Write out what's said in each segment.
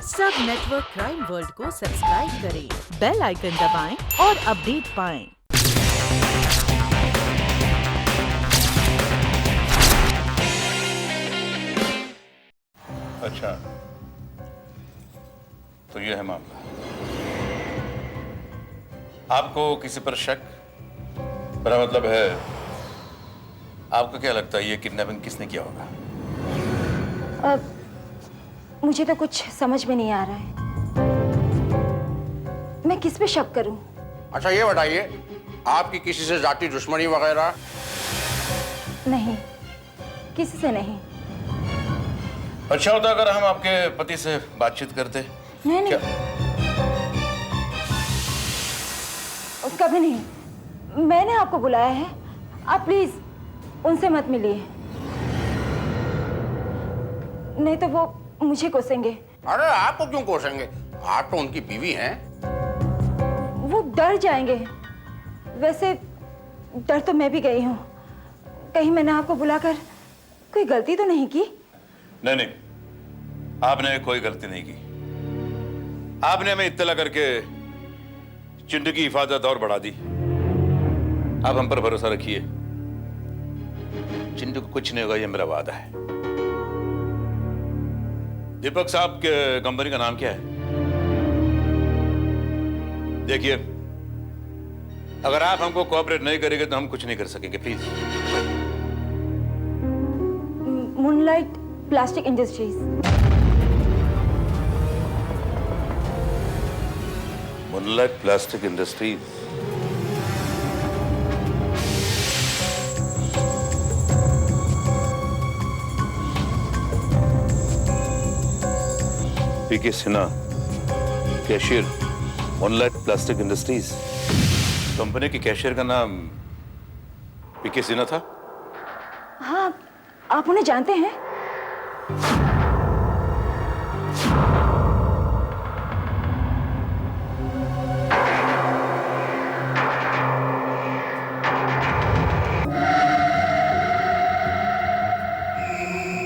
सब network crime world को subscribe करें, बेल आइकन दबाएं और अपडेट पाएं। अच्छा, तो ये है मामला। आपको किसी पर शक? मेरा मतलब है, आपको क्या लगता है ये किडनैपिंग किसने किया होगा? मुझे तो कुछ समझ में नहीं आ रहा है। मैं किस पे शक करूं? अच्छा ये बताइए, आपकी किसी से जाति दुश्मनी वगैरह? नहीं, किसी से नहीं। अच्छा होता अगर हम आपके पति से बातचीत करते। नहीं नहीं, कभी नहीं। मैंने आपको बुलाया है, आप प्लीज उनसे मत मिलिए, नहीं तो वो मुझे कोसेंगे। अरे आपको क्यों कोसेंगे? आप तो उनकी बीवी हैं। वो डर जाएंगे। वैसे डर तो मैं भी गई हूँ। कहीं मैंने आपको बुलाकर कोई गलती तो नहीं की? नहीं नहीं, आपने कोई गलती नहीं की। आपने हमें इत्तला करके चिंटू की हिफाजत और बढ़ा दी। आप हम पर भरोसा रखिए, चिंटू को कुछ नहीं होगा, ये मेरा वादा है। दीपक साहब के कंपनी का नाम क्या है? देखिए, अगर आप हमको कोऑपरेट नहीं करेंगे तो हम कुछ नहीं कर सकेंगे। Please. Moonlight plastic industries. Moonlight plastic industries. PK Sinha, cashier, moonlight plastic industries. Company के कैशियर का नाम पीके सिन्हा था? हाँ, आप उन्हें जानते हैं?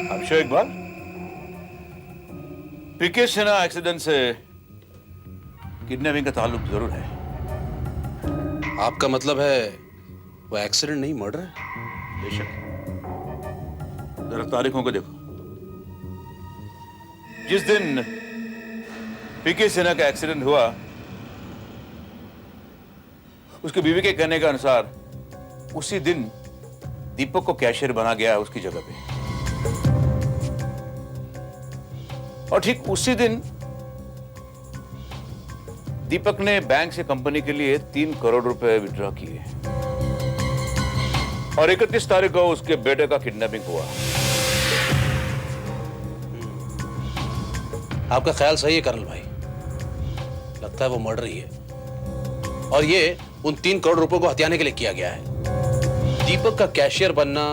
I'm sure Iqbal, PK Sinha accident से किडनैपिंग का ताल्लुक जरूर है। आपका मतलब है वो एक्सीडेंट नहीं, मर्डर है? बेशक। जरा तारीखों को देखो। जिस दिन पीके सिन्हा का एक्सीडेंट हुआ, उसकी बीवी के कहने के अनुसार उसी दिन दीपक को कैशियर बना गया उसकी जगह पे। और ठीक उसी दिन दीपक ने बैंक से कंपनी के लिए 3 करोड़ रुपए विड्रॉ किए और 31 तारीख को उसके बेटे का किडनैपिंग हुआ। आपका ख्याल सही है कर्नल भाई, लगता है वो मर्डर ही है और ये उन 3 करोड़ रुपए को हथियाने के लिए किया गया है। दीपक का कैशियर बनना,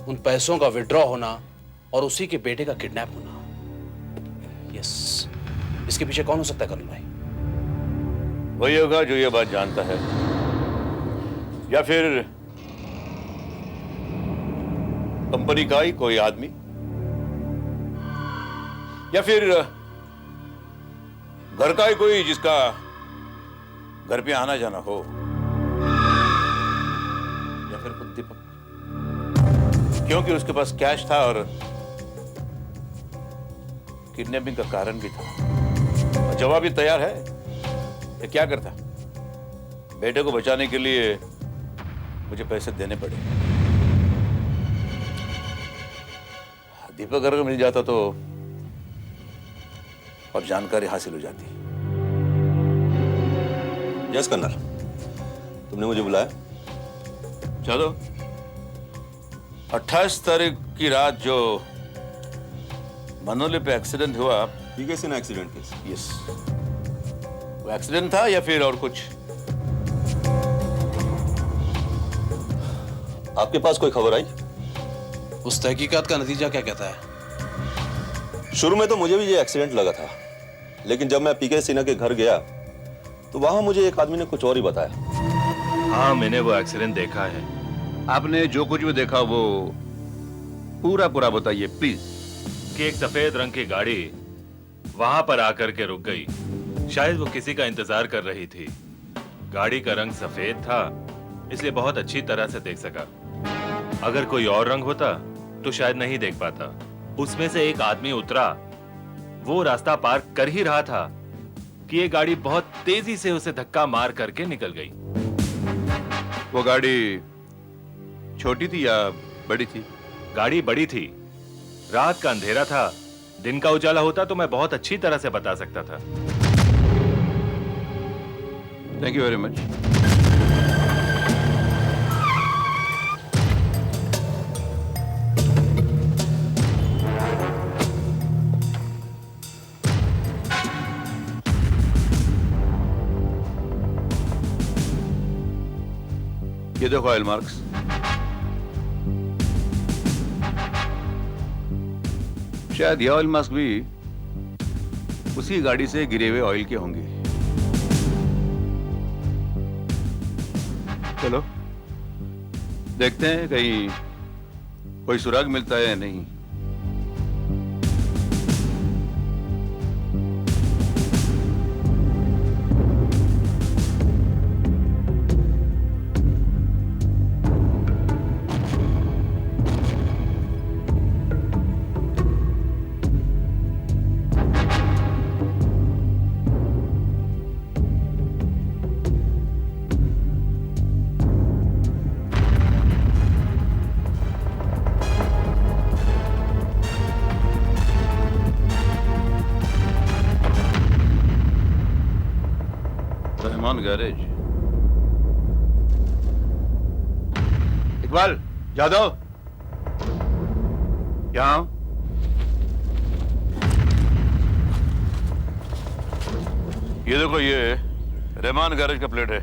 उन पैसों का विड्रॉ होना और उसी के बेटे का किडनैप होना। यस, इसके पीछे कौन हो सकता है कर्नल भाई? वही होगा जो ये बात जानता है, या फिर कंपनी का ही कोई आदमी, या फिर घर का ही कोई जिसका घर पे आना जाना हो, या फिर खुद दीपक, क्योंकि उसके पास कैश था और किडनैपिंग का कारण भी था। और जवाब भी तैयार है, तो क्या करता? बेटे को बचाने के लिए मुझे पैसे देने पड़े। दीपक अगर मिल जाता तो और जानकारी हासिल हो जाती। यस कर्नल, तुमने मुझे बुलाया? चलो, 28 तारीख की रात जो मनोली पे एक्सीडेंट हुआ। पीके सिन्हा एक्सीडेंट केस? यस, वो एक्सीडेंट था या फिर और कुछ? आपके पास कोई खबर आई? उस तहकीकात का नतीजा क्या कहता है? शुरू में तो मुझे भी ये एक्सीडेंट लगा था, लेकिन जब मैं पीके सिन्हा के घर गया तो वहां मुझे एक आदमी ने कुछ और ही बताया। हाँ, मैंने वो एक्सीडेंट देखा है। आपने जो कुछ भी देखा वो पूरा पूरा बताइए प्लीज। कि एक सफेद रंग की गाड़ी वहां पर आकर के रुक गई। शायद वो किसी का इंतजार कर रही थी। गाड़ी का रंग सफेद था, इसलिए बहुत अच्छी तरह से देख सका। अगर कोई और रंग होता तो शायद नहीं देख पाता। उसमें से एक आदमी उतरा, वो रास्ता पार कर ही रहा था कि ये गाड़ी बहुत तेजी से उसे धक्का मार करके निकल गई। वो गाड़ी छोटी थी या बड़ी थी? गाड़ी बड़ी थी। रात का अंधेरा था, दिन का उजाला होता तो मैं बहुत अच्छी तरह से बता सकता था। Thank you very much. ये देखो ऑयल मार्क्स। शायद ये ऑयल मार्क्स भी उसी गाड़ी से गिरे हुए ऑयल के होंगे। चलो देखते हैं कहीं कोई सुराग मिलता है या नहीं। रहमान गैरेज। इकबाल यादव, यहाँ आओ। ये देखो, ये रहमान गैरेज का प्लेट है।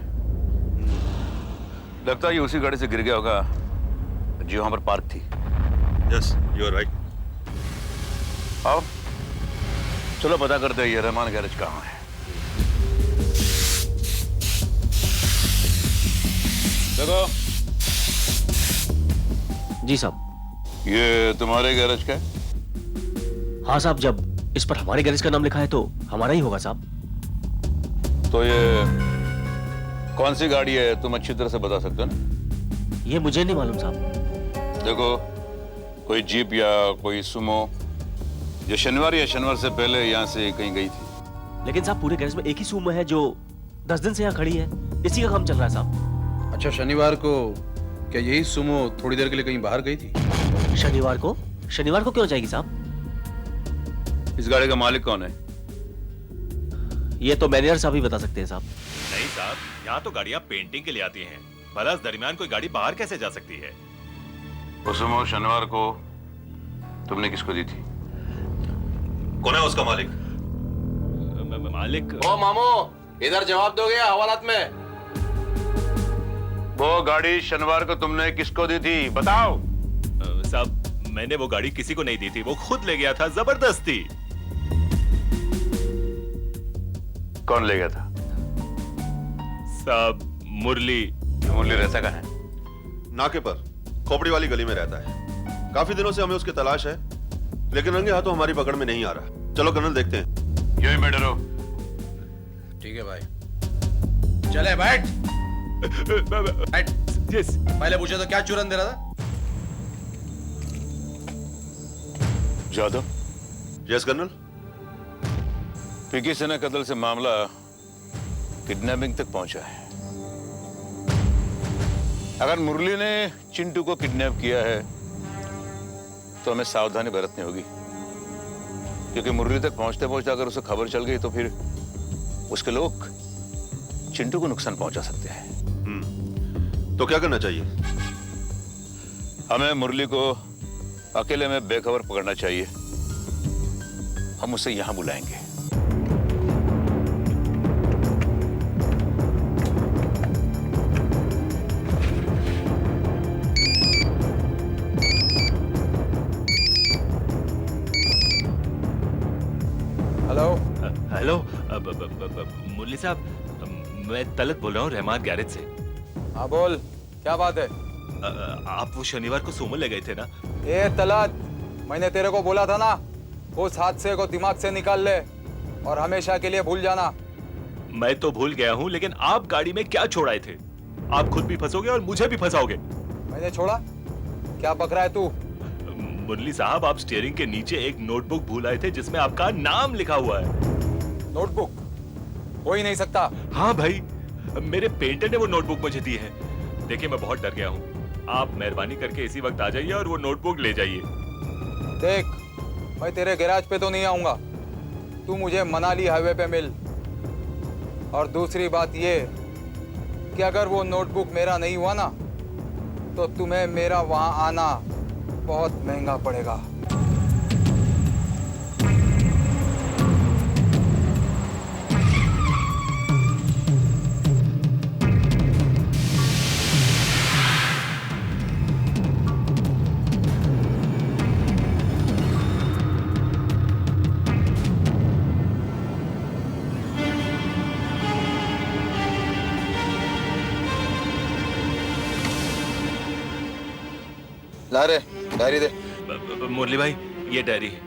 लगता है ये उसी गाड़ी से गिर गया होगा जो वहां पर पार्क थी। Yes, you are right. आओ चलो पता करते हैं ये रहमान गैरेज कहाँ है। देखो जी साहब। ये तुम्हारे गैरेज का है? हाँ साहब, जब इस पर हमारे गैरेज का नाम लिखा है तो हमारा ही होगा साहब। तो ये कौन सी गाड़ी है तुम अच्छी तरह से बता सकते हो ना? ये मुझे नहीं मालूम साहब। देखो, कोई जीप या कोई सुमो जो शनिवार या शनिवार से पहले यहाँ से कहीं गई थी। लेकिन साहब पूरे गैरेज में एक ही सुमो है जो 10 दिन से यहाँ खड़ी है। इसी का काम चल रहा है साहब। अच्छा, शनिवार को क्या यही सुमो थोड़ी देर के लिए कहीं बाहर गई थी? शनिवार को क्यों जाएगी साहब? इस गाड़ी का मालिक कौन है? ये तो मैनेजर साहब ही बता सकते हैं साहब। नहीं साहब, यहाँ तो गाड़ियाँ पेंटिंग के लिए आती हैं। भला इस दरमियान कोई गाड़ी बाहर कैसे जा सकती है? वो सुमो शनिवार को तुमने किसको दी थी? कौन है उसका मालिक? मालिक ओ मामो, इधर जवाब दोगे हवालात में? वो गाड़ी शनिवार को तुमने किसको दी थी, बताओ। साहब, मैंने वो गाड़ी किसी को नहीं दी थी, वो खुद ले गया था जबरदस्ती। कौन ले गया था? साहब, मुरली। मुरली रहता कहाँ है? नाके पर खोपड़ी वाली गली में रहता है। काफी दिनों से हमें उसकी तलाश है, लेकिन रंगे हाथों हमारी पकड़ में नहीं आ रहा। चलो कर्नल देखते हैं। यही मैं डरो। ठीक है भाई, चले बैठ। बैठ। यस। पहले पूछे तो क्या चूरन दे रहा था? Jadav, yes colonel. पीके सेना कत्ल से मामला किडनैपिंग तक पहुंचा है। अगर मुरली ने चिंटू को किडनैप किया है तो हमें सावधानी बरतनी होगी, क्योंकि मुरली तक पहुंचते पहुंचते अगर उसे खबर चल गई तो फिर उसके लोग चिंटू को नुकसान पहुंचा सकते हैं। तो क्या करना चाहिए? हमें मुरली को अकेले में बेखबर पकड़ना चाहिए। हम उसे यहां बुलाएंगे। हेलो। हेलो, मुरली साहब, मैं तलत बोल रहा हूँ रहमान गैरेज से। हाँ बोल, क्या बात है? आप वो शनिवार को सोमो ले गए थे ना? ए तलत, मैंने तेरे को बोला था ना, उस हादसे को दिमाग से निकाल ले, और हमेशा के लिए भूल जाना। मैं तो भूल गया हूँ, लेकिन आप गाड़ी में क्या छोड़ आए थे? आप खुद भी फंसोगे और मुझे भी फंसाओगे। मैंने छोड़ा? क्या बक रहा है तू? मुरली साहब, आप स्टीयरिंग के नीचे एक नोटबुक भूल आए थे जिसमें आपका नाम लिखा हुआ है। नोटबुक हो ही नहीं सकता। हाँ भाई, मेरे पेंटर ने वो नोटबुक मुझे दी है। देखिए, मैं बहुत डर गया हूँ। आप मेहरबानी करके इसी वक्त आ जाइए और वो नोटबुक ले जाइए। देख, मैं तेरे गैराज पे तो नहीं आऊंगा, तू मुझे मनाली हाईवे पे मिल। और दूसरी बात ये कि अगर वो नोटबुक मेरा नहीं हुआ ना, तो तुम्हें मेरा वहां आना बहुत महंगा पड़ेगा। ला रे, डायरी दे। मुरली भाई, ये डायरी है।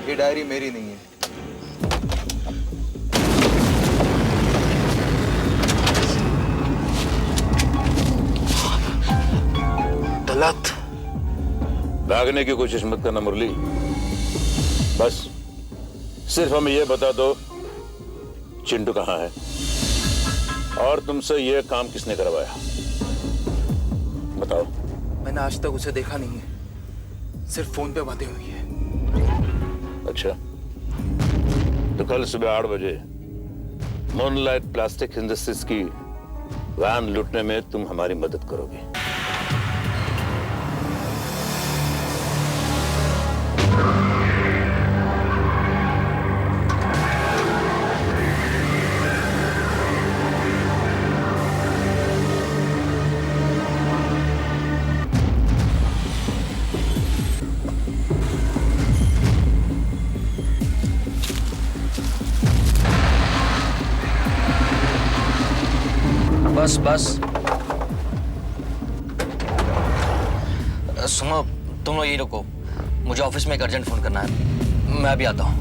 ये डायरी मेरी नहीं है। गलत। भागने की कोशिश मत करना मुरली। बस सिर्फ हमें ये बता दो चिंटू कहाँ है और तुमसे ये काम किसने करवाया, बताओ। मैंने आज तक उसे देखा नहीं है, सिर्फ फोन पे बातें हुई है। अच्छा, तो कल सुबह 8 बजे मूनलाइट प्लास्टिक इंडस्ट्रीज की वैन लूटने में तुम हमारी मदद करोगे। बस बस सुनो, तुम लोग यही रुको, मुझे ऑफिस में एक अर्जेंट फोन करना है, मैं अभी आता हूँ।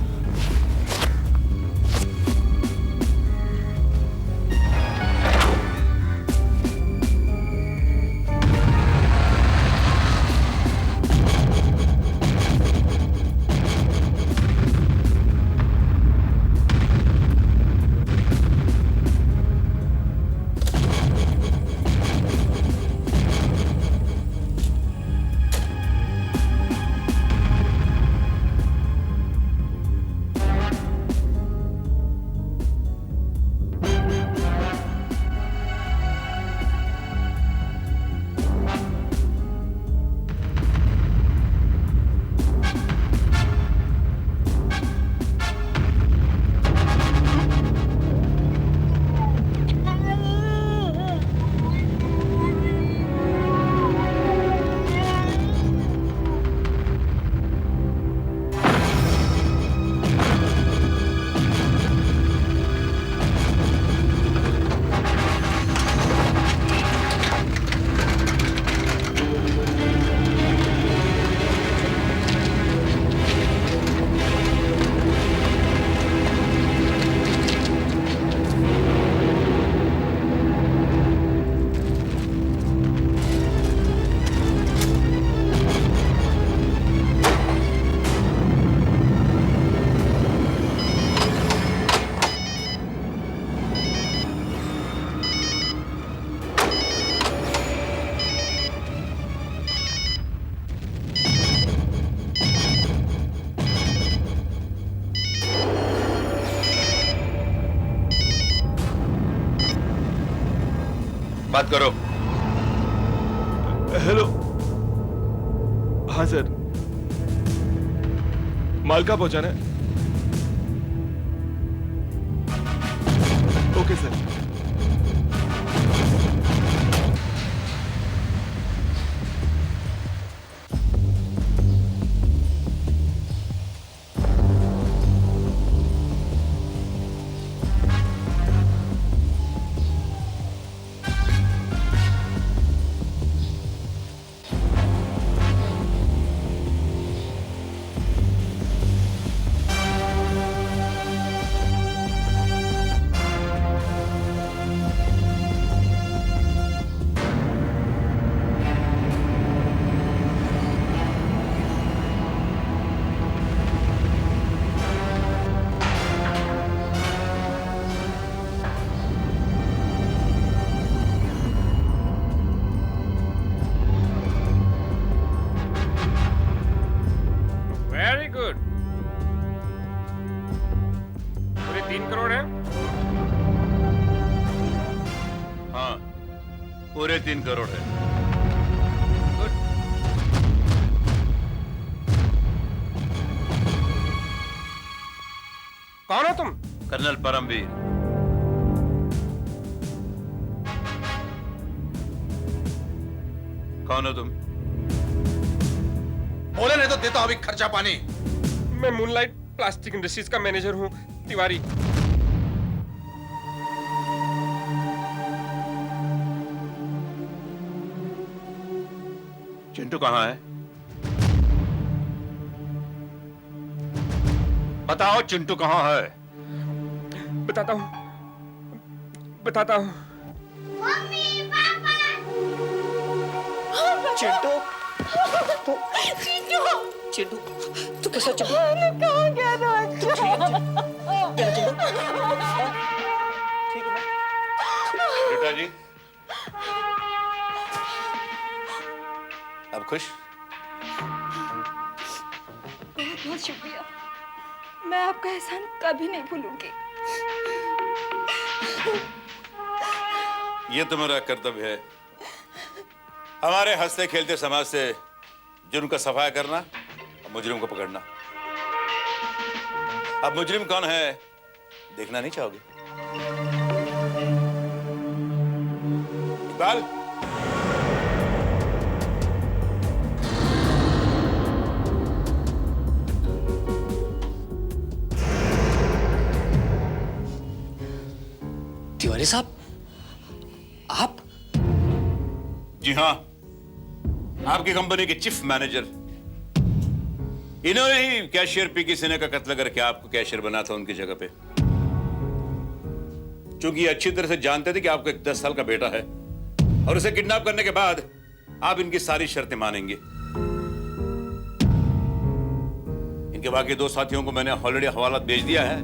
बात करो। हेलो। हाँ सर, माल कहाँ पहुंचाना है? Okay sir. 3 करोड़ है? हाँ, पूरे 3 करोड़ है। कौन हो तुम? कर्नल परमवीर। कौन हो तुम? बोले नहीं तो देता हूं अभी खर्चा पानी। मैं मूनलाइट प्लास्टिक इंडस्ट्रीज का मैनेजर हूँ, तिवारी। चिंटू कहाँ है? बताओ चिंटू कहाँ है? बताता हूँ, बताता हूँ। चिंटू चिंटू तू कैसा चिंटू? कहाँ गया था बच्चा? बेटा जी, अब खुश? बहुत बहुत शुक्रिया। मैं आपका एहसान कभी नहीं भूलूंगी। ये तो मेरा कर्तव्य है, हमारे हंसते खेलते समाज से जुर्म का सफाया करना और मुजरिम को पकड़ना। अब मुजरिम कौन है देखना नहीं चाहोगे? इकबाल, तिवारी साहब, आप? जी हाँ, आपकी कंपनी के चीफ मैनेजर। इन्होंने ही कैशियर पीके सिन्हा का कत्ल करके आपको कैशियर बना था उनकी जगह पे। क्योंकि ये अच्छी तरह से जानते थे कि आपको एक 10 साल का बेटा है और उसे किडनैप करने के बाद आप इनकी सारी शर्तें मानेंगे। इनके बाकी 2 साथियों को मैंने ऑलरेडी हवालात भेज दिया है,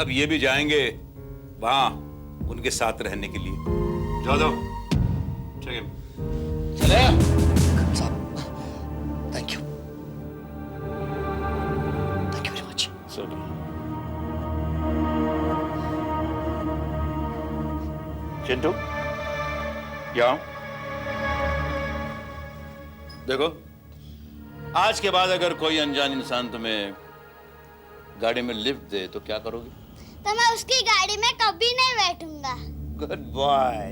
अब ये भी जाएंगे वहां उनके साथ रहने के लिए। जाओ चलिए। चले साहब, thank you very much. Chintu, क्या देखो, आज के बाद अगर कोई अनजान इंसान तुम्हें गाड़ी में लिफ्ट दे तो क्या करोगे? तो मैं उसकी गाड़ी में कभी नहीं बैठूंगा। Good boy.